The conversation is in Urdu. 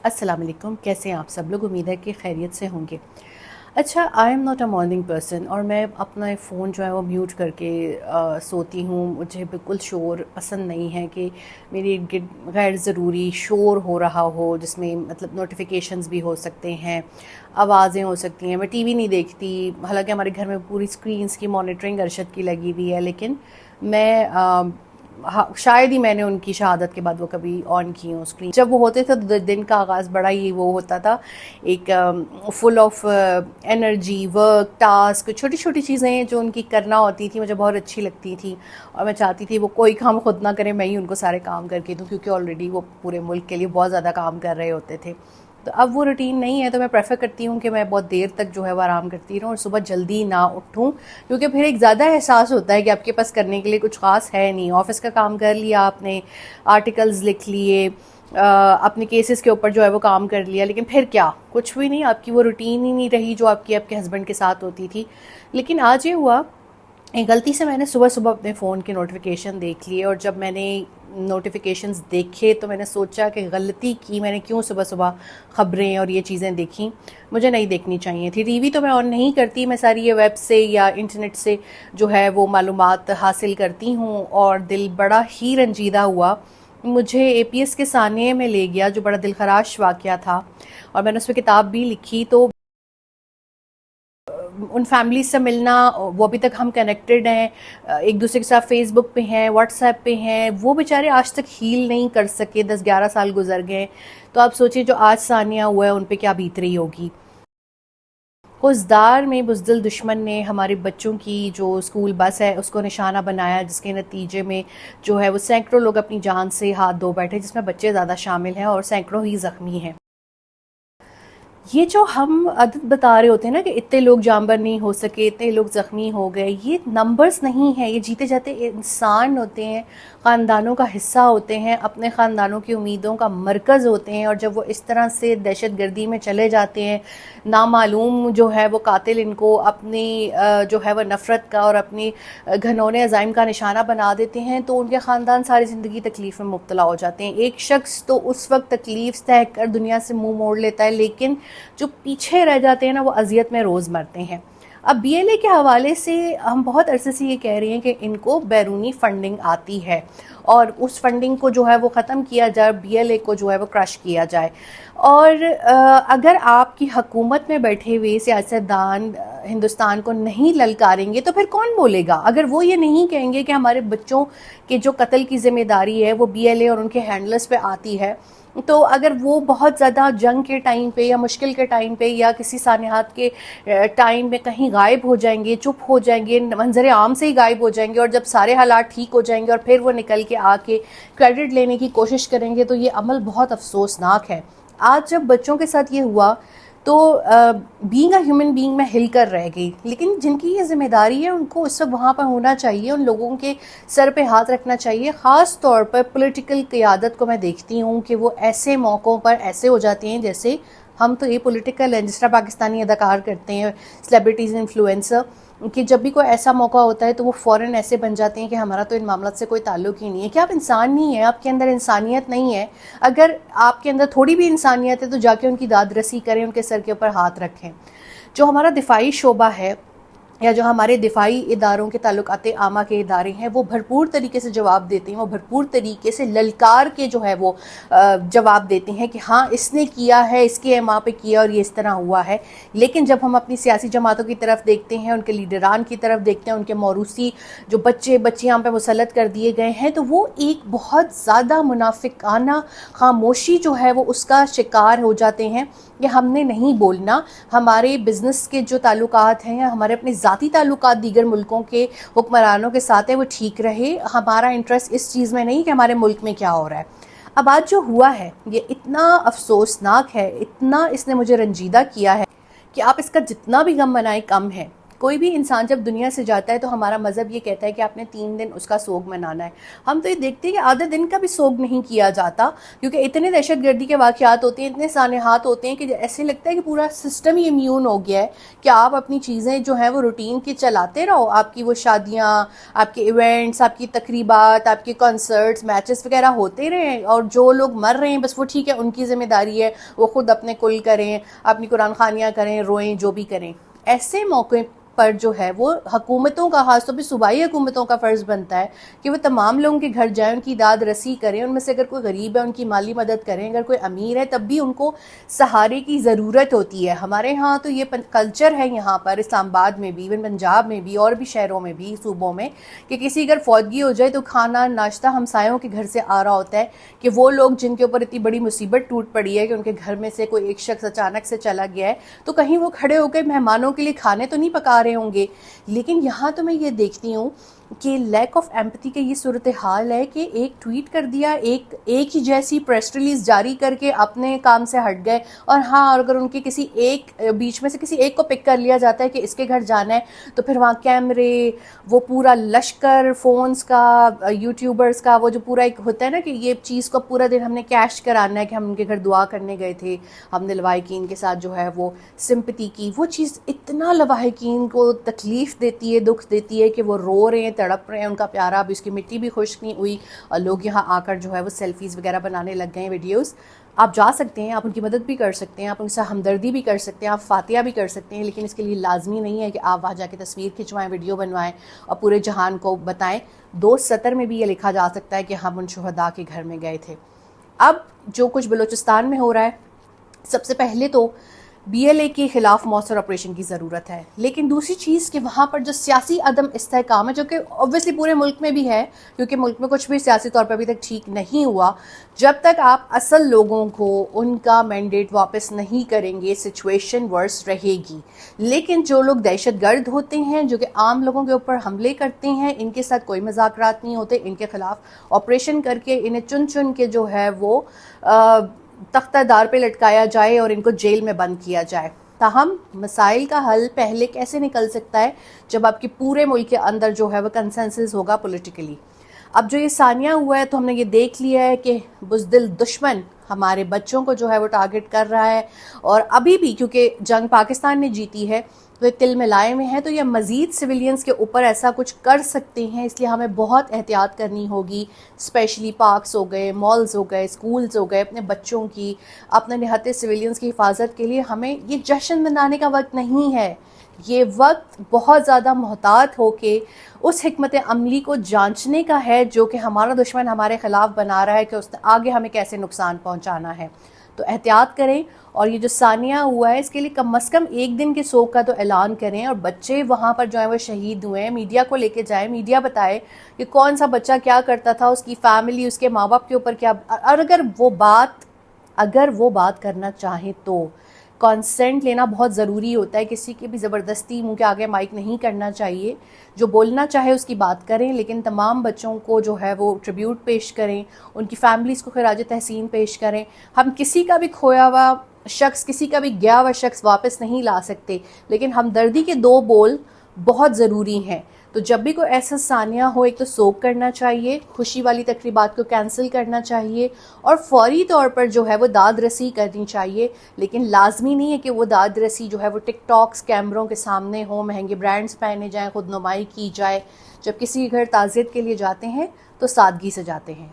السلام علیکم، کیسے ہیں آپ سب لوگ؟ امید ہے کہ خیریت سے ہوں گے۔ اچھا، I am not a morning person, اور میں اپنا فون جو ہے وہ میوٹ کر کے سوتی ہوں۔ مجھے بالکل شور پسند نہیں ہے کہ میری ارد گرد غیر ضروری شور ہو رہا ہو، جس میں مطلب نوٹیفیکیشنز بھی ہو سکتے ہیں، آوازیں ہو سکتی ہیں۔ میں ٹی وی نہیں دیکھتی، حالانکہ ہمارے گھر میں پوری اسکرینس کی مانیٹرنگ ارشد کی لگی ہوئی ہے، لیکن میں شاید ہی میں نے ان کی شہادت کے بعد وہ کبھی آن کی ہوں اسکرین۔ جب وہ ہوتے تھے تو دن کا آغاز بڑا ہی وہ ہوتا تھا، ایک full of energy, work, task, چھوٹی چھوٹی چیزیں جو ان کی کرنا ہوتی تھی مجھے بہت اچھی لگتی تھی، اور میں چاہتی تھی وہ کوئی کام خود نہ کریں، میں ہی ان کو سارے کام کر کے دوں، کیونکہ آلریڈی وہ پورے ملک کے لیے بہت زیادہ کام کر رہے ہوتے تھے۔ تو اب وہ روٹین نہیں ہے، تو میں پریفر کرتی ہوں کہ میں بہت دیر تک جو ہے وہ آرام کرتی رہوں اور صبح جلدی نہ اٹھوں، کیونکہ پھر ایک زیادہ احساس ہوتا ہے کہ آپ کے پاس کرنے کے لیے کچھ خاص ہے نہیں۔ آفس کا کام کر لیا آپ نے، آرٹیکلز لکھ لیے، اپنے کیسز کے اوپر جو ہے وہ کام کر لیا، لیکن پھر کیا؟ کچھ بھی نہیں، آپ کی وہ روٹین ہی نہیں رہی جو آپ کے ہسبینڈ کے ساتھ ہوتی تھی۔ لیکن آج یہ ہوا، ایک غلطی سے میں نے صبح صبح اپنے فون کی نوٹیفیکیشن دیکھ لیے، اور جب میں نے نوٹیفیکیشنز دیکھے تو میں نے سوچا کہ غلطی کی، میں نے کیوں صبح صبح خبریں اور یہ چیزیں دیکھیں؟ مجھے نہیں دیکھنی چاہیے تھی۔ ٹی وی تو میں آن نہیں کرتی، میں ساری یہ ویب سے یا انٹرنیٹ سے جو ہے وہ معلومات حاصل کرتی ہوں، اور دل بڑا ہی رنجیدہ ہوا۔ مجھے اے پی ایس کے سانحے میں لے گیا، جو بڑا دلخراش واقعہ تھا، اور میں نے اس پہ کتاب بھی لکھی۔ تو ان فیملیز سے ملنا، وہ ابھی تک ہم کنیکٹڈ ہیں، ایک دوسرے کے ساتھ فیس بک پہ ہیں، واٹس ایپ پہ ہیں، وہ بیچارے آج تک ہیل نہیں کر سکے، 10-11 سال گزر گئے۔ تو آپ سوچیں جو آج ثانیہ ہوا ہے ان پہ کیا بیت رہی ہوگی۔ قزدار میں بزدل دشمن نے ہمارے بچوں کی جو اسکول بس ہے اس کو نشانہ بنایا، جس کے نتیجے میں جو ہے وہ سینکڑوں لوگ اپنی جان سے ہاتھ دھو بیٹھے، جس میں بچے زیادہ شامل ہیں، اور سینکڑوں ہی زخمی ہیں۔ یہ جو ہم عدد بتا رہے ہوتے ہیں نا کہ اتنے لوگ جانبر نہیں ہو سکے، اتنے لوگ زخمی ہو گئے، یہ نمبرز نہیں ہیں، یہ جیتے جاتے انسان ہوتے ہیں، خاندانوں کا حصہ ہوتے ہیں، اپنے خاندانوں کی امیدوں کا مرکز ہوتے ہیں، اور جب وہ اس طرح سے دہشت گردی میں چلے جاتے ہیں، نامعلوم جو ہے وہ قاتل ان کو اپنی جو ہے وہ نفرت کا اور اپنی گھنونے عزائم کا نشانہ بنا دیتے ہیں، تو ان کے خاندان ساری زندگی تکلیف میں مبتلا ہو جاتے ہیں۔ ایک شخص تو اس وقت تکلیف سہ کر دنیا سے منہ موڑ لیتا ہے، لیکن جو پیچھے رہ جاتے ہیں نا وہ اذیت میں روز مرتے ہیں۔ اب بی ایل اے کے حوالے سے ہم بہت عرصے سے یہ کہہ رہے ہیں کہ ان کو بیرونی فنڈنگ آتی ہے، اور اس فنڈنگ کو جو ہے وہ ختم کیا جائے، بی ایل اے کو جو ہے وہ کرش کیا جائے۔ اور اگر آپ کی حکومت میں بیٹھے ہوئے سیاستدان ہندوستان کو نہیں للکاریں گے تو پھر کون بولے گا؟ اگر وہ یہ نہیں کہیں گے کہ ہمارے بچوں کے جو قتل کی ذمہ داری ہے وہ بی ایل اے اور ان کے ہینڈلرز پہ آتی ہے، تو اگر وہ بہت زیادہ جنگ کے ٹائم پہ یا مشکل کے ٹائم پہ یا کسی سانحات کے ٹائم میں کہیں غائب ہو جائیں گے، چپ ہو جائیں گے، منظر عام سے ہی غائب ہو جائیں گے، اور جب سارے حالات ٹھیک ہو جائیں گے اور پھر وہ نکل کے آ کے کریڈٹ لینے کی کوشش کریں گے، تو یہ عمل بہت افسوسناک ہے۔ آج جب بچوں کے ساتھ یہ ہوا تو بینگ اے ہیومن بینگ میں ہل کر رہ گئی، لیکن جن کی یہ ذمہ داری ہے ان کو اس وقت وہاں پر ہونا چاہیے، ان لوگوں کے سر پہ ہاتھ رکھنا چاہیے۔ خاص طور پر پولیٹیکل قیادت کو میں دیکھتی ہوں کہ وہ ایسے موقعوں پر ایسے ہو جاتے ہیں جیسے ہم تو یہ پولیٹیکل ہیں، جس طرح پاکستانی اداکار کرتے ہیں، سیلیبریٹیز، انفلوئنسر، کہ جب بھی کوئی ایسا موقع ہوتا ہے تو وہ فوراً ایسے بن جاتے ہیں کہ ہمارا تو ان معاملات سے کوئی تعلق ہی نہیں ہے۔ کیا آپ انسان نہیں ہیں؟ آپ کے اندر انسانیت نہیں ہے؟ اگر آپ کے اندر تھوڑی بھی انسانیت ہے تو جا کے ان کی داد رسی کریں، ان کے سر کے اوپر ہاتھ رکھیں۔ جو ہمارا دفاعی شعبہ ہے یا جو ہمارے دفاعی اداروں کے تعلقات عامہ کے ادارے ہیں، وہ بھرپور طریقے سے جواب دیتے ہیں، وہ بھرپور طریقے سے للکار کے جو ہے وہ جواب دیتے ہیں کہ ہاں اس نے کیا ہے، اس کے ماں پہ کیا اور یہ اس طرح ہوا ہے۔ لیکن جب ہم اپنی سیاسی جماعتوں کی طرف دیکھتے ہیں، ان کے لیڈران کی طرف دیکھتے ہیں، ان کے موروثی جو بچے بچیاں پہ مسلط کر دیے گئے ہیں، تو وہ ایک بہت زیادہ منافقانہ خاموشی جو ہے وہ اس کا شکار ہو جاتے ہیں کہ ہم نے نہیں بولنا، ہمارے بزنس کے جو تعلقات ہیں یا ہمارے اپنے ذاتی تعلقات دیگر ملکوں کے حکمرانوں کے ساتھ ہیں وہ ٹھیک رہے، ہمارا انٹرسٹ اس چیز میں نہیں کہ ہمارے ملک میں کیا ہو رہا ہے۔ اب آج جو ہوا ہے یہ اتنا افسوسناک ہے، اتنا اس نے مجھے رنجیدہ کیا ہے کہ آپ اس کا جتنا بھی غم منائیں کم ہے۔ کوئی بھی انسان جب دنیا سے جاتا ہے تو ہمارا مذہب یہ کہتا ہے کہ آپ نے 3 دن اس کا سوگ منانا ہے. ہم تو یہ دیکھتے ہیں کہ آدھے دن کا بھی سوگ نہیں کیا جاتا، کیونکہ اتنے دہشت گردی کے واقعات ہوتے ہیں، اتنے سانحات ہوتے ہیں کہ ایسے لگتا ہے کہ پورا سسٹم ہی امیون ہو گیا ہے کہ آپ اپنی چیزیں جو ہیں وہ روٹین کی چلاتے رہو. آپ کی وہ شادیاں، آپ کے ایونٹس، آپ کی تقریبات، آپ کے کنسرٹس، میچز وغیرہ ہوتے رہیں، اور جو لوگ مر رہے ہیں بس وہ ٹھیک ہے، ان کی ذمہ داری ہے، وہ خود اپنے کل کریں، اپنی قرآن خوانیاں کریں، روئیں، جو بھی کریں. ایسے موقع پر جو ہے وہ حکومتوں کا، خاص طور پہ صوبائی حکومتوں کا فرض بنتا ہے کہ وہ تمام لوگوں کے گھر جائیں، ان کی داد رسی کریں، ان میں سے اگر کوئی غریب ہے ان کی مالی مدد کریں، اگر کوئی امیر ہے تب بھی ان کو سہارے کی ضرورت ہوتی ہے. ہمارے ہاں تو یہ کلچر ہے یہاں پر اسلام آباد میں بھی، ایون پنجاب میں بھی، اور بھی شہروں میں بھی، صوبوں میں، کہ کسی اگر فوتگی ہو جائے تو کھانا ناشتہ ہمسایوں کے گھر سے آ رہا ہوتا ہے، کہ وہ لوگ جن کے اوپر اتنی بڑی مصیبت ٹوٹ پڑی ہے کہ ان کے گھر میں سے کوئی ایک شخص اچانک سے چلا گیا ہے، تو کہیں وہ کھڑے ہو کے مہمانوں کے لیے کھانے تو نہیں پکا رہے ہوں گے. لیکن یہاں تو میں یہ دیکھتی ہوں کہ لیک آف ایمپتھی کا یہ صورتحال ہے کہ ایک ٹویٹ کر دیا، ایک ہی جیسی پریس ریلیز جاری کر کے اپنے کام سے ہٹ گئے. اور ہاں، اگر ان کے کسی ایک بیچ میں سے کسی ایک کو پک کر لیا جاتا ہے کہ اس کے گھر جانا ہے، تو پھر وہاں کیمرے، وہ پورا لشکر فونز کا، یوٹیوبرز کا، وہ جو پورا ایک ہوتا ہے نا کہ یہ چیز کو پورا دن ہم نے کیش کرانا ہے کہ ہم ان کے گھر دعا کرنے گئے تھے، ہم نے لواحقین کے ساتھ جو ہے وہ سمپتی کی. وہ چیز اتنا لواحقین کو تکلیف دیتی ہے، دکھ دیتی ہے کہ وہ رو رہے ہیں، تڑپ رہے ہیں، ان کا پیارا اب اس کی مٹی بھی خشک نہیں ہوئی، اور لوگ یہاں آ کر جو ہے وہ سیلفیز وغیرہ بنانے لگ گئے ہیں، ویڈیوز. آپ جا سکتے ہیں، آپ ان کی مدد بھی کر سکتے ہیں، آپ ان سے ہمدردی بھی کر سکتے ہیں، آپ فاتحہ بھی کر سکتے ہیں، لیکن اس کے لیے لازمی نہیں ہے کہ آپ وہاں جا کے تصویر کھنچوائیں، ویڈیو بنوائیں اور پورے جہان کو بتائیں. 2 سطر میں بھی یہ لکھا جا سکتا ہے کہ ہم ان شہداء کے گھر میں گئے تھے. اب جو کچھ بلوچستان میں ہو رہا ہے، سب سے پہلے تو بی ایل اے کے خلاف مؤثر آپریشن کی ضرورت ہے. لیکن دوسری چیز کہ وہاں پر جو سیاسی عدم استحکام ہے، جو کہ اوبویسلی پورے ملک میں بھی ہے، کیونکہ ملک میں کچھ بھی سیاسی طور پر ابھی تک ٹھیک نہیں ہوا، جب تک آپ اصل لوگوں کو ان کا مینڈیٹ واپس نہیں کریں گے سچویشن ورس رہے گی. لیکن جو لوگ دہشت گرد ہوتے ہیں، جو کہ عام لوگوں کے اوپر حملے کرتے ہیں، ان کے ساتھ کوئی مذاکرات نہیں ہوتے، ان کے خلاف آپریشن کر کے انہیں چن چن کے جو ہے وہ تختہ دار پہ لٹکایا جائے اور ان کو جیل میں بند کیا جائے. تاہم مسائل کا حل پہلے کیسے نکل سکتا ہے جب آپ کے پورے ملک کے اندر جو ہے وہ کنسنسس ہوگا پولیٹیکلی. اب جو یہ ثانیہ ہوا ہے تو ہم نے یہ دیکھ لیا ہے کہ بزدل دشمن ہمارے بچوں کو جو ہے وہ ٹارگٹ کر رہا ہے، اور ابھی بھی کیونکہ جنگ پاکستان نے جیتی ہے تو یہ تل ملائے میں ہیں، تو یہ مزید سویلینز کے اوپر ایسا کچھ کر سکتے ہیں. اس لیے ہمیں بہت احتیاط کرنی ہوگی، اسپیشلی پارکس ہو گئے، مالز ہو گئے، اسکولز ہو گئے. اپنے بچوں کی، اپنے نہتے سویلینز کی حفاظت کے لیے ہمیں یہ جشن منانے کا وقت نہیں ہے. یہ وقت بہت زیادہ محتاط ہو کے اس حکمت عملی کو جانچنے کا ہے جو کہ ہمارا دشمن ہمارے خلاف بنا رہا ہے کہ اس نے آگے ہمیں کیسے نقصان پہنچانا ہے. تو احتیاط کریں، اور یہ جو ثانیہ ہوا ہے اس کے لیے کم از کم 1 دن کے سوگ کا تو اعلان کریں. اور بچے وہاں پر جو ہیں وہ شہید ہوئے ہیں، میڈیا کو لے کے جائیں، میڈیا بتائے کہ کون سا بچہ کیا کرتا تھا، اس کی فیملی، اس کے ماں باپ کے اوپر کیا. اور اگر وہ بات کرنا چاہیں تو کانسینٹ لینا بہت ضروری ہوتا ہے. کسی کی بھی زبردستی منہ کے آگے مائک نہیں کرنا چاہیے. جو بولنا چاہے اس کی بات کریں، لیکن تمام بچوں کو جو ہے وہ ٹریبیوٹ پیش کریں، ان کی فیملیز کو خراج تحسین پیش کریں. ہم کسی کا بھی کھویا ہوا شخص، کسی کا بھی گیا ہوا شخص واپس نہیں لا سکتے، لیکن ہمدردی کے 2 بول بہت ضروری ہیں. تو جب بھی کوئی ایسا ثانیہ ہو، ایک تو سوگ کرنا چاہیے، خوشی والی تقریبات کو کینسل کرنا چاہیے، اور فوری طور پر جو ہے وہ داد رسی کرنی چاہیے. لیکن لازمی نہیں ہے کہ وہ داد رسی جو ہے وہ ٹک ٹاکس، کیمروں کے سامنے ہو، مہنگے برانڈز پہنے جائیں، خود نمائی کی جائے. جب کسی گھر تعزیت کے لیے جاتے ہیں تو سادگی سے جاتے ہیں.